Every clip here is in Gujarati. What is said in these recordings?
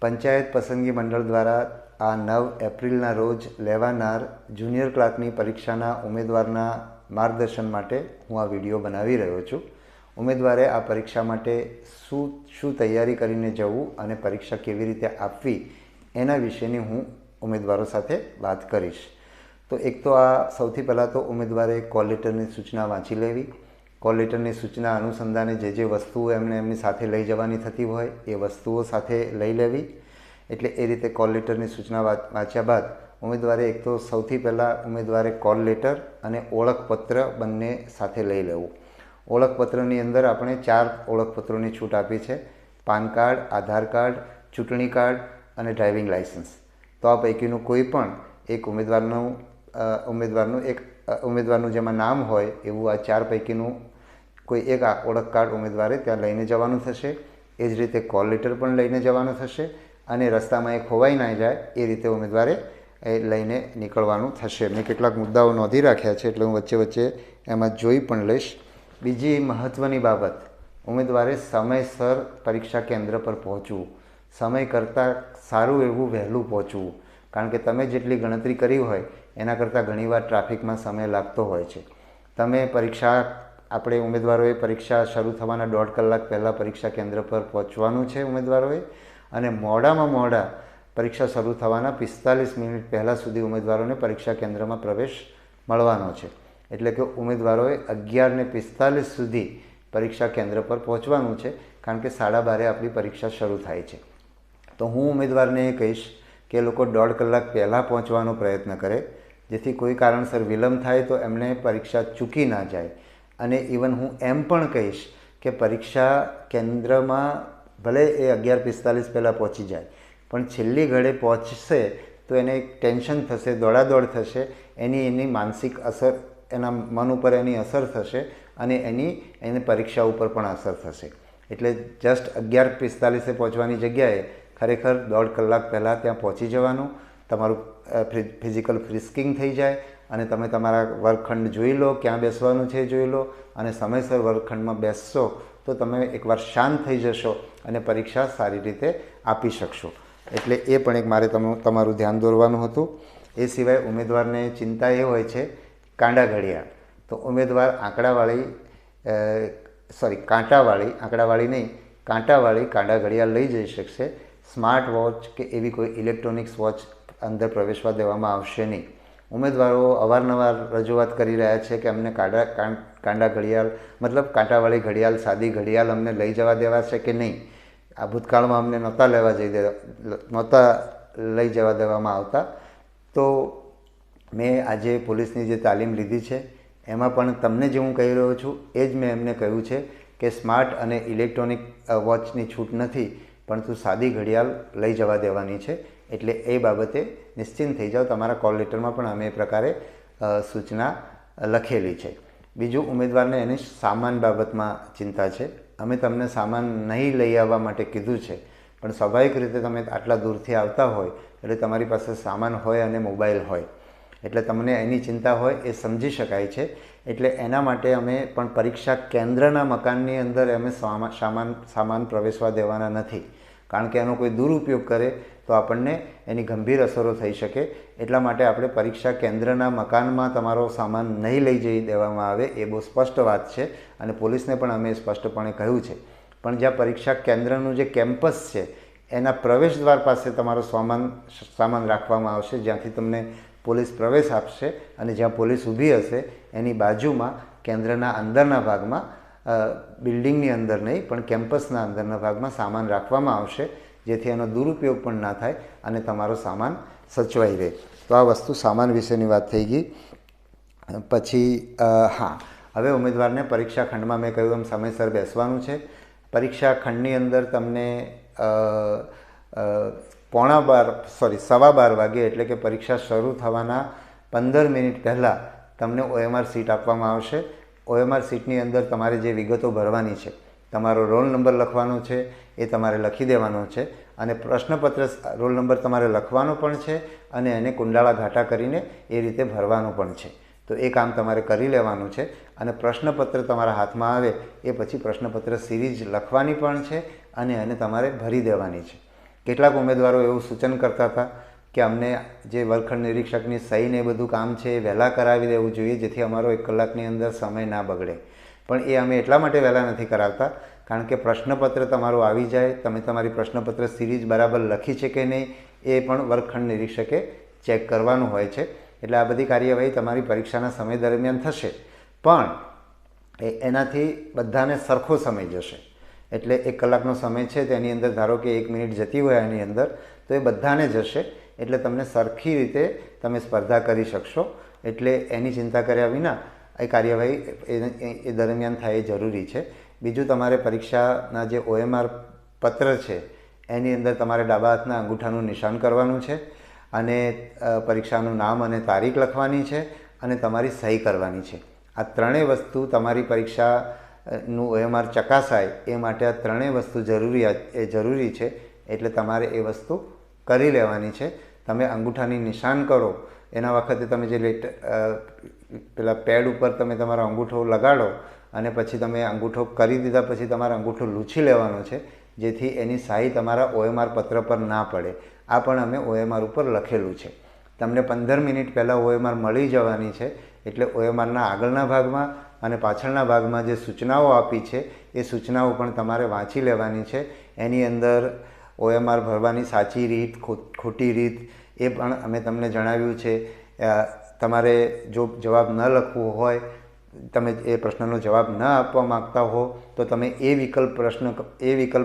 પંચાયત પસંદગી મંડળ દ્વારા આ 9 એપ્રિલના રોજ લેવાનાર જુનિયર ક્લાર્કની પરીક્ષાના ઉમેદવારના માર્ગદર્શન માટે હું આ વિડીયો બનાવી રહ્યો છું। ઉમેદવારે આ પરીક્ષા માટે શું તૈયારી કરીને જવું અને પરીક્ષા કેવી રીતે આપવી એના વિશેની હું ઉમેદવારો સાથે વાત કરીશ। તો એક તો આ સૌથી પહેલાં તો ઉમેદવારે કોલ લેટરની સૂચના વાંચી લેવી। કોલ લેટરની સૂચના અનુસંધાને જે વસ્તુઓ એમને એમની સાથે લઈ જવાની થતી હોય એ વસ્તુઓ સાથે લઈ લેવી। એટલે એ રીતે કોલ લેટરની સૂચના વાંચ્યા બાદ ઉમેદવારે એક તો સૌથી પહેલાં ઉમેદવારે કોલ લેટર અને ઓળખપત્ર બંને સાથે લઈ લેવું। ઓળખપત્રની અંદર આપણે 4 ઓળખપત્રોની છૂટ આપી છે: પાન કાર્ડ, આધાર કાર્ડ, ચૂંટણી કાર્ડ અને ડ્રાઇવિંગ લાઇસન્સ। તો આ પૈકીનું કોઈ પણ એક ઉમેદવારનું જેમાં નામ હોય એવું આ 4 પૈકીનું કોઈ એક ઓળખ કાર્ડ ઉમેદવારે ત્યાં લઈને જવાનું થશે। એ જ રીતે કોલ લેટર પણ લઈને જવાનું થશે અને રસ્તામાં એ ખોવાઈ ના જાય એ રીતે ઉમેદવારે એ લઈને નીકળવાનું થશે। મેં કેટલાક મુદ્દાઓ નોંધી રાખ્યા છે એટલે હું વચ્ચે વચ્ચે એમાં જોઈ પણ લઈશ। બીજી મહત્ત્વની બાબત, ઉમેદવારે સમયસર પરીક્ષા કેન્દ્ર પર પહોંચવું। સમય કરતાં સારું એવું વહેલું પહોંચવું, કારણ કે તમે જેટલી ગણતરી કરી હોય એના કરતાં ઘણીવાર ટ્રાફિકમાં સમય લાગતો હોય છે। આપણે ઉમેદવારોએ પરીક્ષા શરૂ થવાના 1.5 કલાક પહેલાં પરીક્ષા કેન્દ્ર પર પહોંચવાનું છે ઉમેદવારોએ, અને મોડામાં મોડા પરીક્ષા શરૂ થવાના 45 મિનિટ પહેલાં સુધી ઉમેદવારોને પરીક્ષા કેન્દ્રમાં પ્રવેશ મળવાનો છે। એટલે કે ઉમેદવારોએ 11:45 સુધી પરીક્ષા કેન્દ્ર પર પહોંચવાનું છે, કારણ કે 12:30 આપણી પરીક્ષા શરૂ થાય છે। તો હું ઉમેદવારને એ કહીશ કે એ લોકો 1.5 કલાક પહેલાં પહોંચવાનો પ્રયત્ન કરે, જેથી કોઈ કારણસર વિલંબ થાય તો એમને પરીક્ષા ચૂકી ના જાય। અને ઇવન હું એમ પણ કહીશ કે પરીક્ષા કેન્દ્રમાં ભલે એ 11:45 પહેલાં પહોંચી જાય, પણ છેલ્લી ઘડી પહોંચશે તો એને એક ટેન્શન થશે, દોડાદોડ થશે, એની માનસિક અસર, એના મન ઉપર એની અસર થશે અને એને પરીક્ષા ઉપર પણ અસર થશે। એટલે જસ્ટ 11:45 પહોંચવાની જગ્યાએ ખરેખર 1.5 કલાક પહેલાં ત્યાં પહોંચી જવાનું। તમારું ફિઝિકલ ફ્રિસ્કિંગ થઈ જાય અને તમે તમારા વર્ગખંડ જોઈ લો, ક્યાં બેસવાનું છે એ જોઈ લો, અને સમયસર વર્ગખંડમાં બેસશો તો તમે એકવાર શાંત થઈ જશો અને પરીક્ષા સારી રીતે આપી શકશો। એટલે એ પણ એક મારે તમારું ધ્યાન દોરવાનું હતું। એ સિવાય ઉમેદવારને ચિંતા એ હોય છે કાંડા ઘડિયાળ। તો ઉમેદવાર કાંટાવાળી કાંડા ઘડિયાળ લઈ જઈ શકશે। સ્માર્ટ વોચ કે એવી કોઈ ઇલેક્ટ્રોનિક્સ વોચ અંદર પ્રવેશવા દેવામાં આવશે નહીં। ઉમેદવારો અવારનવાર રજૂઆત કરી રહ્યા છે કે અમને કાંડા ઘડિયાળ મતલબ કાંટાવાળી ઘડિયાળ, સાદી ઘડિયાળ અમને લઈ જવા દેવા છે કે નહીં। આ ભૂતકાળમાં અમને નહોતા લઈ જવા દેવામાં આવતા। તો મેં આજે પોલીસની જે તાલીમ લીધી છે એમાં પણ તમને જે હું કહી રહ્યો છું એ જ મેં એમને કહ્યું છે કે સ્માર્ટ અને ઇલેક્ટ્રોનિક વોચની છૂટ નથી, પરંતુ સાદી ઘડિયાળ લઈ જવા દેવાની છે। એટલે એ બાબતે નિશ્ચિંત થઈ જાઓ। તમારા કોલ લેટરમાં પણ અમે એ પ્રકારે સૂચના લખેલી છે। બીજું, ઉમેદવારને એની સામાન બાબતમાં ચિંતા છે। અમે તમને સામાન નહીં લઈ આવવા માટે કીધું છે, પણ સ્વાભાવિક રીતે તમે આટલા દૂરથી આવતા હોય એટલે તમારી પાસે સામાન હોય અને મોબાઈલ હોય, એટલે તમને એની ચિંતા હોય એ સમજી શકાય છે। એટલે એના માટે અમે પણ પરીક્ષા કેન્દ્રના મકાનની અંદર અમે સામાન પ્રવેશવા દેવાના નથી, કારણ કે એનો કોઈ દુરુપયોગ કરે તો આપણને એની ગંભીર અસરો થઈ શકે। એટલા માટે આપણે પરીક્ષા કેન્દ્રના મકાનમાં તમારો સામાન નહીં લઈ જઈ દેવામાં આવે એ બહુ સ્પષ્ટ વાત છે અને પોલીસને પણ અમે સ્પષ્ટપણે કહ્યું છે। પણ જ્યાં પરીક્ષા કેન્દ્રનું જે કેમ્પસ છે એના પ્રવેશ દ્વાર પાસે તમારો સામાન રાખવામાં આવશે, જ્યાંથી તમને પોલીસ પ્રવેશ આપશે, અને જ્યાં પોલીસ ઊભી હશે એની બાજુમાં કેન્દ્રના અંદરના ભાગમાં, બિલ્ડિંગની અંદર નહીં પણ કેમ્પસના અંદરના ભાગમાં સામાન રાખવામાં આવશે, જેથી એનો દુરુપયોગ પણ ના થાય અને તમારો સામાન સચવાઈ રહે। તો આ વસ્તુ સામાન વિશેની વાત થઈ ગઈ। પછી હવે ઉમેદવારને પરીક્ષા ખંડમાં મેં કહ્યું એમ સમયસર બેસવાનું છે। પરીક્ષા ખંડની અંદર તમને 12:15 વાગે એટલે કે પરીક્ષા શરૂ થવાના 15 મિનિટ પહેલાં તમને OMR સીટ આપવામાં આવશે। OMR સીટની અંદર તમારે જે વિગતો ભરવાની છે, તમારો રોલ નંબર લખવાનો છે એ તમારે લખી દેવાનો છે, અને પ્રશ્નપત્ર રોલ નંબર તમારે લખવાનો પણ છે અને એને કુંડાળા ઘાટા કરીને એ રીતે ભરવાનું પણ છે। તો એ કામ તમારે કરી લેવાનું છે, અને પ્રશ્નપત્ર તમારા હાથમાં આવે એ પછી પ્રશ્નપત્ર સિરીઝ લખવાની પણ છે અને એને તમારે ભરી દેવાની છે। કેટલાક ઉમેદવારો એવું સૂચન કરતા હતા કે અમને જે વર્ગખંડ નિરીક્ષકની સહી ને એ બધું કામ છે એ વહેલા કરાવી દેવું જોઈએ, જેથી અમારો 1 કલાકની અંદર સમય ના બગડે. પણ એ અમે એટલા માટે વહેલા નથી કરાવતા કારણ કે પ્રશ્નપત્ર તમારું આવી જાય, તમે તમારી પ્રશ્નપત્ર સિરીઝ બરાબર લખી છે કે નહીં એ પણ વર્ગખંડ નિરીક્ષકે ચેક કરવાનું હોય છે. એટલે આ બધી કાર્યવાહી તમારી પરીક્ષાના સમય દરમિયાન થશે, પણ એનાથી બધાને સરખો સમય જશે. એટલે 1 કલાકનો સમય છે તેની અંદર ધારો કે 1 મિનિટ જતી હોય એની અંદર, તો એ બધાને જશે. એટલે તમને સરખી રીતે તમે સ્પર્ધા કરી શકશો. એટલે એની ચિંતા કર્યા વિના એ કાર્યવાહી એ દરમિયાન થાય એ જરૂરી છે. બીજું, તમારે પરીક્ષાના જે OMR પત્ર છે એની અંદર તમારે ડાબા હાથના અંગૂઠાનું નિશાન કરવાનું છે અને પરીક્ષાનું નામ અને તારીખ લખવાની છે અને તમારી સહી કરવાની છે. આ ત્રણેય વસ્તુ તમારી પરીક્ષાનું OMR ચકાસાય એ માટે આ ત્રણેય વસ્તુ જરૂરી છે. એટલે તમારે એ વસ્તુ કરી લેવાની છે. તમે અંગૂઠાની નિશાન કરો એના વખતે તમે જે પેલા પેડ ઉપર તમે તમારો અંગૂઠો લગાડો અને પછી તમે અંગૂઠો કરી દીધા પછી તમારો અંગૂઠો લૂછી લેવાનો છે, જેથી એની શાહી તમારા OMR પત્ર પર ના પડે. આ પણ અમે OMR ઉપર લખેલું છે. તમને 15 મિનિટ પહેલાં OMR મળી જવાની છે. એટલે OMRના આગળના ભાગમાં અને પાછળના ભાગમાં જે સૂચનાઓ આપી છે એ સૂચનાઓ પણ તમારે વાંચી લેવાની છે. એની અંદર OMR ભરવાની સાચી રીત, ખોટી રીત એ પણ અમે તમને જણાવ્યું છે. તમારે જો જવાબ ન લખવો હોય, તમે એ પ્રશ્નનો જવાબ ન આપવા માગતા હો તો તમે એ વિકલ્પ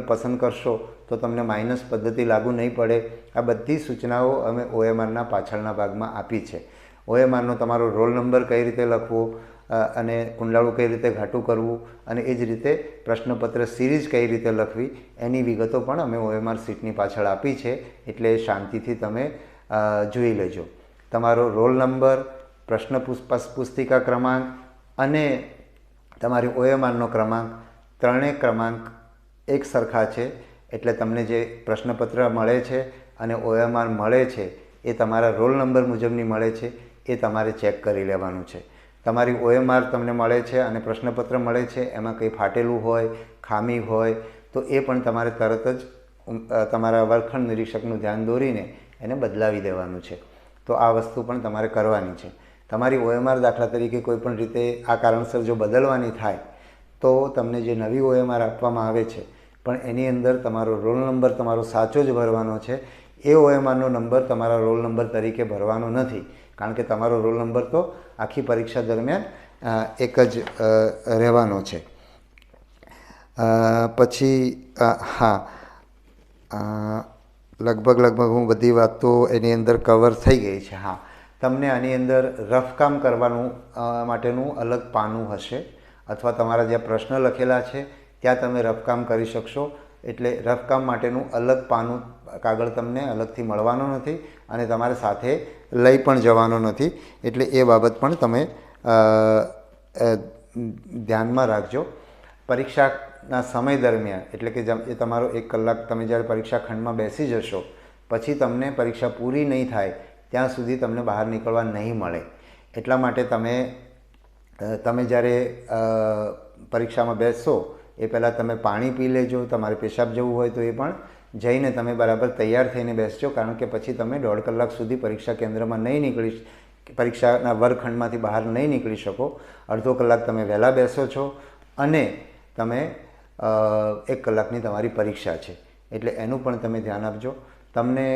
પસંદ કરશો તો તમને માઇનસ પદ્ધતિ લાગુ નહીં પડે. આ બધી સૂચનાઓ અમે OMRના પાછળના ભાગમાં આપી છે. OMRનો તમારો રોલ નંબર કઈ રીતે લખવો અને કુંડાળું કઈ રીતે ઘાટું કરવું અને એ જ રીતે પ્રશ્નપત્ર સિરીઝ કઈ રીતે લખવી એની વિગતો પણ અમે OMR શીટની પાછળ આપી છે. એટલે શાંતિથી તમે જોઈ લેજો. તમારો રોલ નંબર, પ્રશ્ન પુસ્તિકા ક્રમાંક અને તમારી OMRનો ક્રમાંક, ત્રણેય ક્રમાંક એક સરખા છે. એટલે તમને જે પ્રશ્નપત્ર મળે છે અને OMR મળે છે એ તમારા રોલ નંબર મુજબની મળે છે. એ તમારે ચેક કરી લેવાનું છે. તમારી OMR તમને મળે છે અને પ્રશ્નપત્ર મળે છે, એમાં કંઈ ફાટેલું હોય, ખામી હોય તો એ પણ તમારે તરત જ તમારા વર્ગખંડ નિરીક્ષકનું ધ્યાન દોરીને એને બદલાવી દેવાનું છે. તો આ વસ્તુ પણ તમારે કરવાની છે. તમારી OMR દાખલા તરીકે કોઈ પણ રીતે આ કારણસર જો બદલવાની થાય તો તમને જે નવી OMR આપવામાં આવે છે પણ એની અંદર તમારો રોલ નંબર તમારો સાચો જ ભરવાનો છે. એ OMRનો નંબર તમારા રોલ નંબર તરીકે ભરવાનો નથી, કારણ કે તમારો રોલ નંબર તો આખી પરીક્ષા દરમિયાન એક જ રહેવાનો છે. પછી લગભગ હું બધી વાતો એની અંદર કવર થઈ ગઈ છે. તમને આની અંદર રફકામ કરવાનું માટેનું અલગ પાનું હશે, અથવા તમારા જ્યાં પ્રશ્ન લખેલા છે ત્યાં તમે રફકામ કરી શકશો. એટલે રફકામ માટેનું અલગ પાનું કાગળ તમને અલગથી મળવાનો નથી અને તમારે સાથે લઈ પણ જવાનો નથી. એટલે એ બાબત પણ તમે ધ્યાનમાં રાખજો. પરીક્ષાના સમય દરમિયાન એટલે કે એ તમારો 1 કલાક તમે જ્યારે પરીક્ષા ખંડમાં બેસી જશો પછી તમને પરીક્ષા પૂરી નહીં થાય ત્યાં સુધી તમને બહાર નીકળવા નહીં મળે. એટલા માટે તમે જ્યારે પરીક્ષામાં બેસશો એ પહેલાં તમે પાણી પી લેજો. તમારે પેશાબ જવું હોય તો એ પણ જઈને તમે બરાબર તૈયાર થઈને બેસજો, કારણ કે પછી તમે 1.5 કલાક સુધી પરીક્ષા કેન્દ્રમાં પરીક્ષાના વર્ગખંડમાંથી બહાર નહીં નીકળી શકો. અડધો કલાક તમે વહેલા બેસો છો અને તમે 1 કલાકની તમારી પરીક્ષા છે. એટલે એનું પણ તમે ધ્યાન આપજો. તમને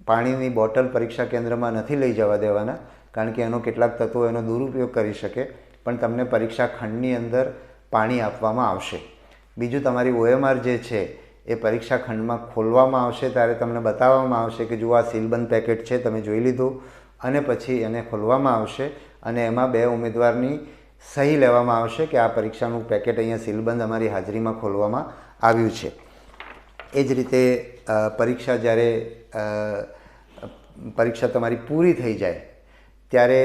પાણીની બોટલ પરીક્ષા કેન્દ્રમાં નથી લઈ જવા દેવાના, કારણ કે એનો કેટલાક તત્વો એનો દુરુપયોગ કરી શકે, પણ તમને પરીક્ષા ખંડની અંદર પાણી આપવામાં આવશે. બીજું, તમારી OMR જે છે એ પરીક્ષા ખંડમાં ખોલવામાં આવશે ત્યારે તમને બતાવવામાં આવશે કે જુઓ આ સીલબંધ પેકેટ છે, તમે જોઈ લીધું. અને પછી એને ખોલવામાં આવશે અને એમાં 2 ઉમેદવારની સહી લેવામાં આવશે કે આ પરીક્ષાનું પેકેટ અહીંયા સીલબંધ અમારી હાજરીમાં ખોલવામાં આવ્યું છે. એ જ રીતે પરીક્ષા તમારી પૂરી થઈ જાય ત્યારે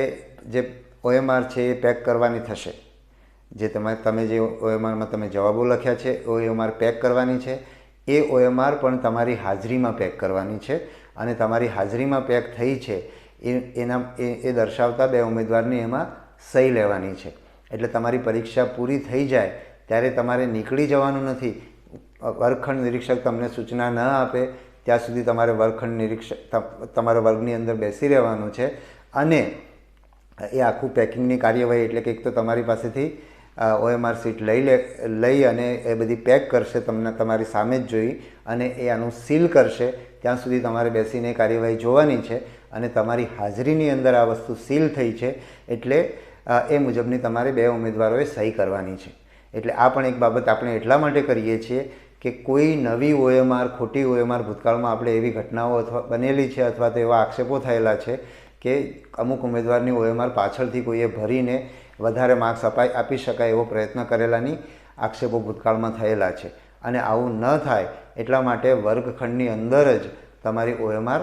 જે OMR છે એ પેક કરવાની થશે. જે તમે જે OMRમાં તમે જવાબો લખ્યા છે OMR પેક કરવાની છે. એ OMR પણ તમારી હાજરીમાં પેક કરવાની છે અને તમારી હાજરીમાં પેક થઈ છે એ દર્શાવતા 2 ઉમેદવારની એમાં સહી લેવાની છે. એટલે તમારી પરીક્ષા પૂરી થઈ જાય ત્યારે તમારે નીકળી જવાનું નથી. વર્ગખંડ નિરીક્ષક તમને સૂચના ન આપે ત્યાં સુધી તમારે વર્ગખંડ નિરીક્ષક તમારા વર્ગની અંદર બેસી રહેવાનું છે અને એ આખું પેકિંગની કાર્યવાહી એટલે કે એક તો તમારી પાસેથી OMR સીટ લઈ અને એ બધી પેક કરશે, તમને તમારી સામે જ જોઈ અને એ આનું સીલ કરશે. ત્યાં સુધી તમારે બેસીને એ કાર્યવાહી જોવાની છે અને તમારી હાજરીની અંદર આ વસ્તુ સીલ થઈ છે એટલે એ મુજબની તમારે 2 ઉમેદવારોએ સહી કરવાની છે. એટલે આ પણ એક બાબત આપણે એટલા માટે કરીએ છીએ કે કોઈ નવી OMR, ખોટી OMR ભૂતકાળમાં આપણે એવી ઘટનાઓ અથવા બનેલી છે અથવા તો એવા આક્ષેપો થયેલા છે કે અમુક ઉમેદવારની OMR પાછળથી કોઈએ ભરીને વધારે માર્ક્સ આપી શકાય એવો પ્રયત્ન કરેલાની આક્ષેપો ભૂતકાળમાં થયેલા છે. અને આવું ન થાય એટલા માટે વર્ગખંડની અંદર જ તમારી OMR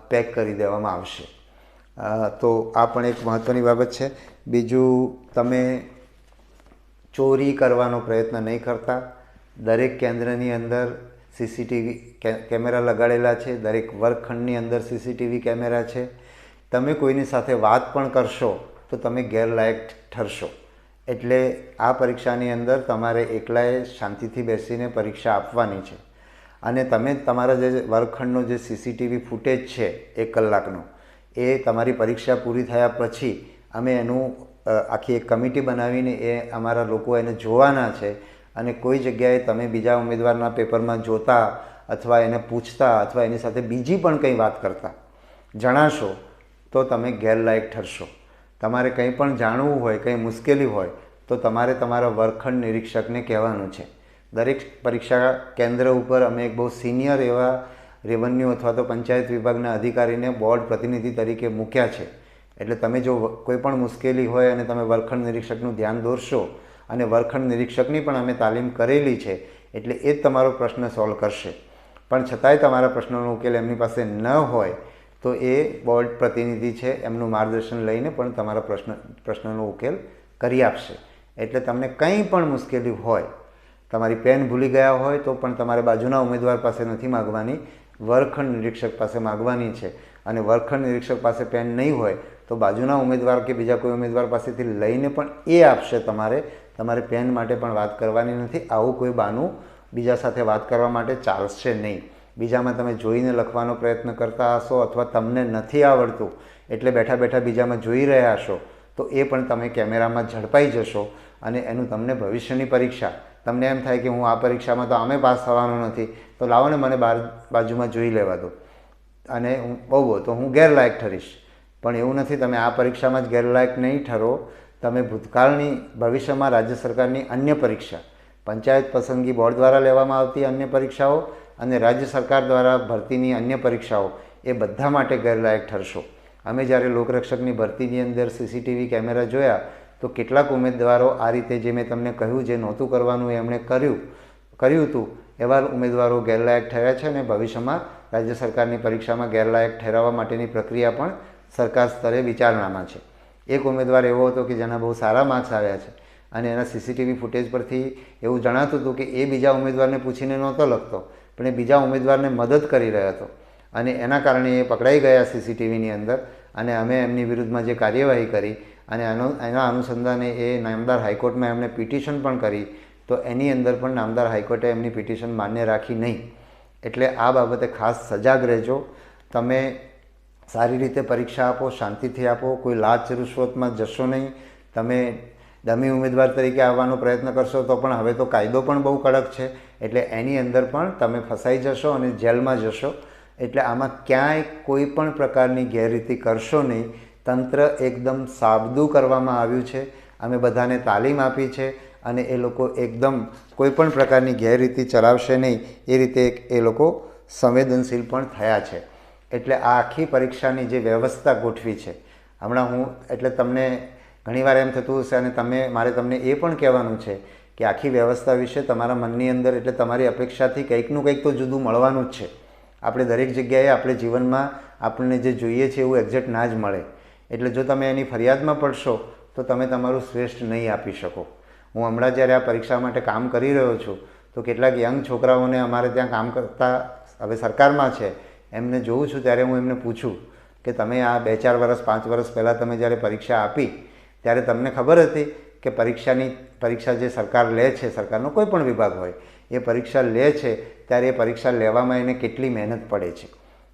પેક કરી દેવામાં આવશે. તો આ પણ એક મહત્ત્વની બાબત છે. બીજું, તમે ચોરી કરવાનો પ્રયત્ન નહીં કરતા. દરેક કેન્દ્રની અંદર CCTV કેમેરા લગાડેલા છે, દરેક વર્ગખંડની અંદર CCTV કેમેરા છે. તમે કોઈની સાથે વાત પણ કરશો તો તમે ગેરલાયક ઠરશો. એટલે આ પરીક્ષાની અંદર તમારે એકલાએ શાંતિથી બેસીને પરીક્ષા આપવાની છે અને તમે તમારા જે વર્ગખંડનો જે CCTV ફૂટેજ છે 1 કલાકનો, એ તમારી પરીક્ષા પૂરી થયા પછી અમે એનું આખી એક કમિટી બનાવીને એ અમારા લોકો એને જોવાના છે અને કોઈ જગ્યાએ તમે બીજા ઉમેદવારના પેપરમાં જોતા અથવા એને પૂછતા અથવા એની સાથે બીજી પણ કંઈ વાત કરતા જણાશો તો તમે ગેરલાયક ઠરશો. તમારે કંઈ પણ જાણવું હોય, કંઈ મુશ્કેલી હોય તો તમારે તમારા વર્ગખંડ નિરીક્ષકને કહેવાનું છે. દરેક પરીક્ષા કેન્દ્ર ઉપર અમે એક બહુ સિનિયર એવા રેવન્યુ અથવા તો પંચાયત વિભાગના અધિકારીને બોર્ડ પ્રતિનિધિ તરીકે મૂક્યા છે. એટલે તમે જો કોઈ પણ મુશ્કેલી હોય અને તમે વર્ગખંડ નિરીક્ષકનું ધ્યાન દોરશો, અને વર્ગખંડ નિરીક્ષકની પણ અમે તાલીમ કરેલી છે એટલે એ જ તમારો પ્રશ્ન સોલ્વ કરશે. પણ છતાંય તમારા પ્રશ્નોનો ઉકેલ એમની પાસે ન હોય તો એ બોર્ડ પ્રતિનિધિ છે, એમનું માર્ગદર્શન લઈને પણ તમારા પ્રશ્નનો ઉકેલ કરી આપશે. એટલે તમને કંઈ પણ મુશ્કેલી હોય, તમારી પેન ભૂલી ગયા હોય તો પણ તમારે બાજુના ઉમેદવાર પાસે નથી માગવાની, વર્ગખંડ નિરીક્ષક પાસે માગવાની છે. અને વર્ગખંડ નિરીક્ષક પાસે પેન નહીં હોય તો બાજુના ઉમેદવાર કે બીજા કોઈ ઉમેદવાર પાસેથી લઈને પણ એ આપશે. તમારે પેન માટે પણ વાત કરવાની નથી. આવું કોઈ બહાનું બીજા સાથે વાત કરવા માટે ચાલશે નહીં. બીજામાં તમે જોઈને લખવાનો પ્રયત્ન કરતા હશો અથવા તમને નથી આવડતું એટલે બેઠા બેઠા બીજામાં જોઈ રહ્યા હશો તો એ પણ તમે કેમેરામાં ઝડપાઈ જશો અને એનું તમને ભવિષ્યની પરીક્ષા, તમને એમ થાય કે હું આ પરીક્ષામાં તો આમે પાસ થવાનો નથી તો લાવો ને મને બાજુમાં જોઈ લેવા દો અને હું બહુ તો હું ગેરલાયક ઠરીશ. પણ એવું નથી, તમે આ પરીક્ષામાં જ ગેરલાયક નહીં ઠરો. તમે ભૂતકાળની, ભવિષ્યમાં રાજ્ય સરકારની અન્ય પરીક્ષા, પંચાયત પસંદગી બોર્ડ દ્વારા લેવામાં આવતી અન્ય પરીક્ષાઓ અને રાજ્ય સરકાર દ્વારા ભરતીની અન્ય પરીક્ષાઓ, એ બધા માટે ગેરલાયક ઠરશો. અમે જ્યારે લોકરક્ષકની ભરતીની અંદર CCTV કેમેરા જોયા તો કેટલાક ઉમેદવારો આ રીતે જે મેં તમને કહ્યું, જે નહોતું કરવાનું એ એમણે કર્યું હતું, એવા ઉમેદવારો ગેરલાયક ઠર્યા છે અને ભવિષ્યમાં રાજ્ય સરકારની પરીક્ષામાં ગેરલાયક ઠેરવવા માટેની પ્રક્રિયા પણ સરકાર સ્તરે વિચારણામાં છે. એક ઉમેદવાર એવો હતો કે જેના બહુ સારા માર્ક્સ આવ્યા છે અને એના CCTV ફૂટેજ પરથી એવું જણાતું હતું કે એ બીજા ઉમેદવારને પૂછીને નહોતો લખતો પણ એ બીજા ઉમેદવારને મદદ કરી રહ્યો હતો અને એના કારણે એ પકડાઈ ગયા CCTVની અંદર અને અમે એમની વિરુદ્ધમાં જે કાર્યવાહી કરી અને એના અનુસંધાને એ નામદાર હાઈકોર્ટમાં એમણે પિટિશન પણ કરી તો એની અંદર પણ નામદાર હાઈકોર્ટે એમની પિટિશન માન્ય રાખી નહીં. એટલે આ બાબતે ખાસ સજાગ રહેજો. તમે સારી રીતે પરીક્ષા આપો, શાંતિથી આપો, કોઈ લાંચ રૂશ્વતમાં જશો નહીં. તમે ડમી ઉમેદવાર તરીકે આવવાનો પ્રયત્ન કરશો તો પણ હવે તો કાયદો પણ બહુ કડક છે એટલે એની અંદર પણ તમે ફસાઈ જશો અને જેલમાં જશો. એટલે આમાં ક્યાંય કોઈ પણ પ્રકારની ગેરરીતિ કરશો નહીં. તંત્ર એકદમ સાબદું કરવામાં આવ્યું છે. અમે બધાને તાલીમ આપી છે અને એ લોકો એકદમ કોઈ પણ પ્રકારની ગેરરીતિ ચલાવશે નહીં એ રીતે એ લોકો સંવેદનશીલ પણ થયા છે. એટલે આ આખી પરીક્ષાની જે વ્યવસ્થા ગોઠવી છે, હમણાં હું એટલે તમને ઘણીવાર એમ થતું હશે અને મારે તમને એ પણ કહેવાનું છે કે આખી વ્યવસ્થા વિશે તમારા મનની અંદર એટલે તમારી અપેક્ષાથી કંઈકનું કંઈક તો જુદું મળવાનું જ છે. આપણે દરેક જગ્યાએ આપણે જીવનમાં આપણને જે જોઈએ છે એવું એક્ઝેક્ટ ના જ મળે. એટલે જો તમે એની ફરિયાદમાં પડશો તો તમે તમારું શ્રેષ્ઠ નહીં આપી શકો. હું હમણાં જ્યારે આ પરીક્ષા માટે કામ કરી રહ્યો છું તો કેટલાક યંગ છોકરાઓને અમારે ત્યાં કામ કરતા હવે સરકારમાં છે એમને જોઉં છું ત્યારે હું એમને પૂછું કે તમે આ 2-4 વર્ષ 5 વર્ષ પહેલાં તમે જ્યારે પરીક્ષા આપી ત્યારે તમને ખબર હતી કે પરીક્ષા જે સરકાર લે છે, સરકારનો કોઈ પણ વિભાગ હોય એ પરીક્ષા લે છે ત્યારે એ પરીક્ષા લેવામાં એને કેટલી મહેનત પડે છે.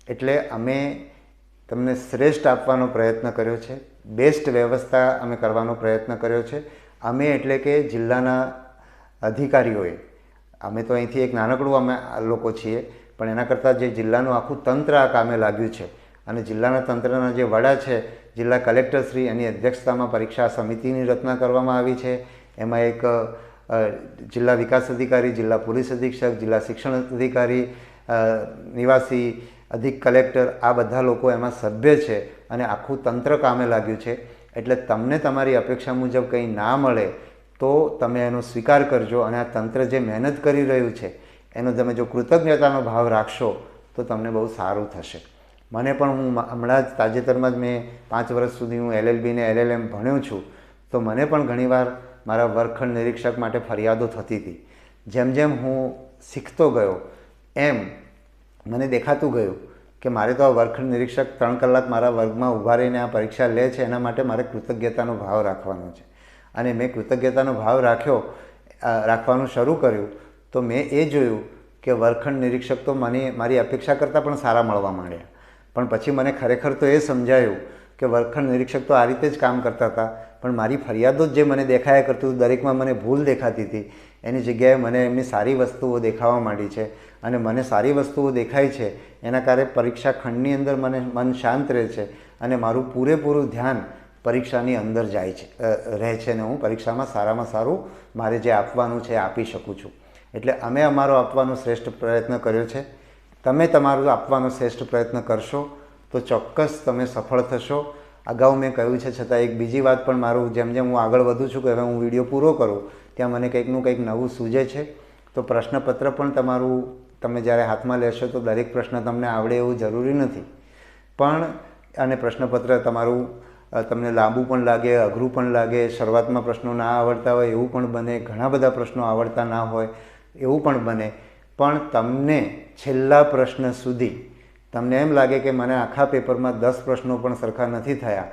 એટલે અમે તમને શ્રેષ્ઠ આપવાનો પ્રયત્ન કર્યો છે, બેસ્ટ વ્યવસ્થા અમે કરવાનો પ્રયત્ન કર્યો છે. અમે એટલે કે જિલ્લાના અધિકારીઓએ, અમે તો અહીંથી એક નાનકડું અમે લોકો છીએ, પણ એના કરતાં જે જિલ્લાનું આખું તંત્ર આ કામે લાગ્યું છે અને જિલ્લાના તંત્રના જે વડા છે, જિલ્લા કલેક્ટરશ્રી, એની અધ્યક્ષતામાં પરીક્ષા સમિતિની રચના કરવામાં આવી છે. એમાં એક જિલ્લા વિકાસ અધિકારી, જિલ્લા પોલીસ અધિક્ષક, જિલ્લા શિક્ષણ અધિકારી, નિવાસી અધિક કલેક્ટર, આ બધા લોકો એમાં સભ્ય છે અને આખું તંત્ર કામે લાગ્યું છે. એટલે તમને તમારી અપેક્ષા મુજબ કંઈ ના મળે તો તમે એનો સ્વીકાર કરજો અને આ તંત્ર જે મહેનત કરી રહ્યું છે એનો તમે જો કૃતજ્ઞતાનો ભાવ રાખશો તો તમને બહુ સારું થશે. મને પણ હું હમણાં જ તાજેતરમાં જ મેં 5 વર્ષ સુધી હું LLB ને LLM ભણ્યો છું, તો મને પણ ઘણીવાર મારા વર્ગખંડ નિરીક્ષક માટે ફરિયાદો થતી હતી. જેમ જેમ હું શીખતો ગયો એમ મને દેખાતું ગયું કે મારે તો આ વર્ગખંડ નિરીક્ષક 3 કલાક મારા વર્ગમાં ઊભા રહીને આ પરીક્ષા લે છે, એના માટે મારે કૃતજ્ઞતાનો ભાવ રાખવાનો છે. અને મેં કૃતજ્ઞતાનો ભાવ રાખવાનું શરૂ કર્યું તો મેં એ જોયું કે વર્ગખંડ નિરીક્ષક તો મારી અપેક્ષા કરતાં પણ સારા મળવા માંડ્યા. પણ પછી મને ખરેખર તો એ સમજાયું કે વર્ગખંડ નિરીક્ષક તો આ રીતે જ કામ કરતા હતા, પણ મારી ફરિયાદો જ જે મને દેખાયા કરતું હતું, દરેકમાં મને ભૂલ દેખાતી હતી, એની જગ્યાએ મને એમની સારી વસ્તુઓ દેખાવા માંડી છે. અને મને સારી વસ્તુઓ દેખાય છે એના કારણે પરીક્ષા ખંડની અંદર મને મન શાંત રહે છે અને મારું પૂરેપૂરું ધ્યાન પરીક્ષાની અંદર જાય છે રહે છે અને હું પરીક્ષામાં સારામાં સારું મારે જે આપવાનું છે એ આપી શકું છું. એટલે અમે અમારો આપવાનો શ્રેષ્ઠ પ્રયત્ન કર્યો છે. તમે તમારું આપવાનો શ્રેષ્ઠ પ્રયત્ન કરશો તો ચોક્કસ તમે સફળ થશો. અગાઉ મેં કહ્યું છે છતાં એક બીજી વાત પણ, મારું જેમ જેમ હું આગળ વધું છું કે હવે હું વિડીયો પૂરો કરું ત્યાં મને કંઈકનું કંઈક નવું સૂઝે છે. તો પ્રશ્નપત્ર પણ તમારું તમે જ્યારે હાથમાં લેશો તો દરેક પ્રશ્ન તમને આવડે એવું જરૂરી નથી, પણ અને પ્રશ્નપત્ર તમારું તમને લાંબુ પણ લાગે, અઘરું પણ લાગે, શરૂઆતમાં પ્રશ્નો ના આવડતા હોય એવું પણ બને, ઘણા બધા પ્રશ્નો આવડતા ના હોય એવું પણ બને. પણ તમને છેલ્લા પ્રશ્ન સુધી તમને એમ લાગે કે મને આખા પેપરમાં 10 પ્રશ્નો પણ સરખા નથી થયા,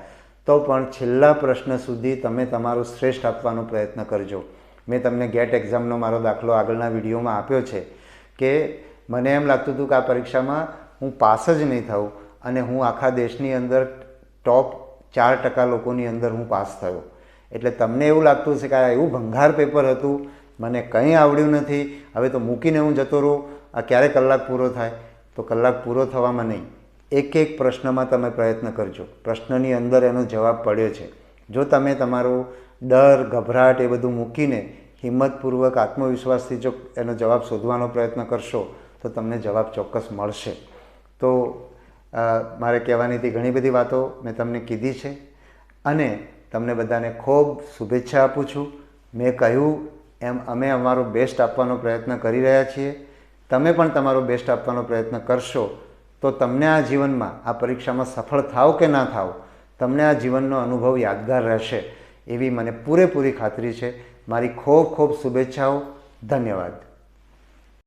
તો પણ છેલ્લા પ્રશ્ન સુધી તમે તમારું શ્રેષ્ઠ આપવાનો પ્રયત્ન કરજો. મેં તમને ગેટ એક્ઝામનો મારો દાખલો આગળના વિડીયોમાં આપ્યો છે કે મને એમ લાગતું હતું કે આ પરીક્ષામાં હું પાસ જ નહીં થઉં અને હું આખા દેશની અંદર ટોપ 4% લોકોની અંદર હું પાસ થયો. એટલે તમને એવું લાગતું હશે કે આ એવું ભંગાર પેપર હતું, મને કંઈ આવડ્યું નથી, હવે તો મૂકીને હું જતો રહું, આ ક્યારે કલાક પૂરો થાય. તો કલાક પૂરો થવામાં નહીં, એક એક પ્રશ્નમાં તમે પ્રયત્ન કરજો. પ્રશ્નની અંદર એનો જવાબ પડ્યો છે. જો તમે તમારો ડર, ગભરાટ એ બધું મૂકીને હિંમતપૂર્વક, આત્મવિશ્વાસથી જો એનો જવાબ શોધવાનો પ્રયત્ન કરશો તો તમને જવાબ ચોક્કસ મળશે. તો મારે કહેવાની હતી ઘણી બધી વાતો મેં તમને કીધી છે અને તમને બધાને ખૂબ શુભેચ્છા આપું છું. મેં કહ્યું એમ અમે અમારો બેસ્ટ આપવાનો પ્રયત્ન કરી રહ્યા છીએ. તમે પણ તમારો બેસ્ટ આપવાનો પ્રયત્ન કરશો તો તમને આ જીવનમાં, આ પરીક્ષામાં સફળ થાવ કે ના થાવ, તમને આ જીવનનો અનુભવ યાદગાર રહેશે એવી મને પૂરેપૂરી ખાતરી છે. મારી ખૂબ ખૂબ શુભેચ્છાઓ. ધન્યવાદ.